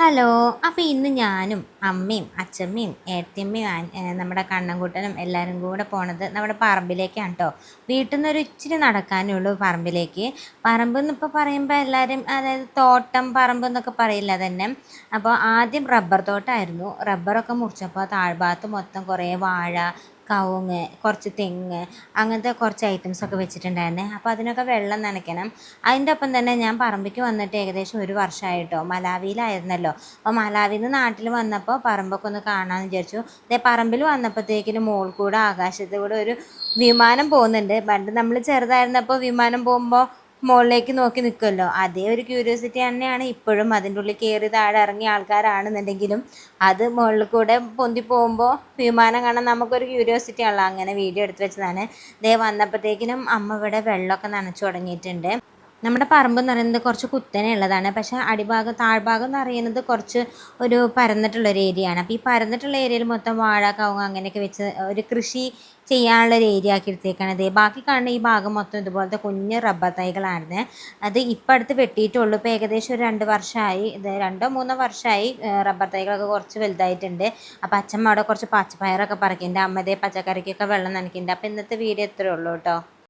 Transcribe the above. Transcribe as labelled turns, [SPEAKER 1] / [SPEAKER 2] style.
[SPEAKER 1] Hello. അപ്പോൾ ഇന്ന് ഞാനും അമ്മയും അച്ഛമ്മയും ഏട്ടത്തിയമ്മയും നമ്മുടെ കണ്ണൻകുട്ടനും എല്ലാവരും കൂടെ പോണത് നമ്മുടെ പറമ്പിലേക്കാണ് കേട്ടോ. വീട്ടിൽ നിന്ന് ഒരു ഇച്ചിരി നടക്കാനേ ഉള്ളൂ പറമ്പിലേക്ക്. പറമ്പ് എന്നിപ്പോൾ പറയുമ്പോൾ എല്ലാവരും അതായത് തോട്ടം പറമ്പ് എന്നൊക്കെ പറയില്ല തന്നെ. അപ്പോൾ ആദ്യം റബ്ബർ തോട്ടമായിരുന്നു. റബ്ബറൊക്കെ മുറിച്ചപ്പോൾ താഴ്ഭാഗത്ത് മൊത്തം കുറേ വാഴ, കവുങ്ങ്, കുറച്ച് തെങ്ങ്, അങ്ങനത്തെ കുറച്ച് ഐറ്റംസൊക്കെ വെച്ചിട്ടുണ്ടായിരുന്നേ. അപ്പോൾ അതിനൊക്കെ വെള്ളം നനയ്ക്കണം. അതിൻ്റെ ഒപ്പം തന്നെ ഞാൻ പറമ്പിലേക്ക് വന്നിട്ട് ഏകദേശം ഒരു വർഷമായിട്ടോ. മലാവിയിലായിരുന്നല്ലോ. അപ്പോൾ മലാവിയിൽ നിന്ന് നാട്ടിൽ വന്നപ്പോൾ പറമ്പൊക്കെ ഒന്ന് കാണാമെന്ന് വിചാരിച്ചു. പറമ്പിൽ വന്നപ്പോഴത്തേക്കിനും മോൾ കൂടെ ആകാശത്ത് കൂടെ ഒരു വിമാനം പോകുന്നുണ്ട്. പണ്ട് നമ്മൾ ചെറുതായിരുന്നപ്പോൾ വിമാനം പോകുമ്പോൾ മുകളിലേക്ക് നോക്കി നിൽക്കുമല്ലോ, അതേ ഒരു ക്യൂരിയോസിറ്റി തന്നെയാണ് ഇപ്പോഴും. അതിൻ്റെ ഉള്ളിൽ കയറി താഴെ ഇറങ്ങിയ ആൾക്കാരാണെന്നുണ്ടെങ്കിലും അത് മുകളിൽ കൂടെ പൊന്തി പോകുമ്പോൾ വിമാനം കാണാൻ നമുക്കൊരു ക്യൂരിയോസിറ്റി ആണല്ലോ. അങ്ങനെ വീഡിയോ എടുത്ത് വെച്ചതാണ്. വന്നപ്പോഴത്തേക്കിനും അമ്മ ഇവിടെ വെള്ളമൊക്കെ നനച്ചു തുടങ്ങിയിട്ടുണ്ട്. നമ്മുടെ പറമ്പ് എന്ന് പറയുന്നത് കുറച്ച് കുത്തനെ ഉള്ളതാണ്. പക്ഷേ അടിഭാഗം താഴ്ഭാഗം എന്ന് പറയുന്നത് കുറച്ച് ഒരു പരന്നിട്ടുള്ളൊരു ഏരിയ ആണ്. അപ്പോൾ ഈ പരന്നിട്ടുള്ള ഏരിയയിൽ മൊത്തം വാഴ, കവുങ്ങ് അങ്ങനെയൊക്കെ വെച്ച് ഒരു കൃഷി ചെയ്യാനുള്ളൊരു ഏരിയ ആക്കി എടുത്തേക്കാണ്. ബാക്കി കാണുന്ന ഈ ഭാഗം മൊത്തം ഇതുപോലത്തെ കുഞ്ഞ് റബ്ബർ തൈകളാണ്. അത് ഇപ്പം അടുത്ത് വെട്ടിയിട്ടുള്ളൂ. ഇപ്പോൾ ഏകദേശം ഒരു 2 വർഷമായി, ഇത് 2-3 വർഷമായി റബ്ബർ തൈകളൊക്കെ കുറച്ച് വലുതായിട്ടുണ്ട്. അപ്പോൾ അച്ഛമ്മ അവിടെ കുറച്ച് പച്ചപ്പയറൊക്കെ പറിക്കുന്നുണ്ട്. അമ്മ പച്ചക്കറിക്കൊക്കെ വെള്ളം നനയ്ക്കുന്നുണ്ട്. അപ്പോൾ ഇന്നത്തെ വീഡിയോ ഇത്രയേ ഉള്ളൂ കേട്ടോ.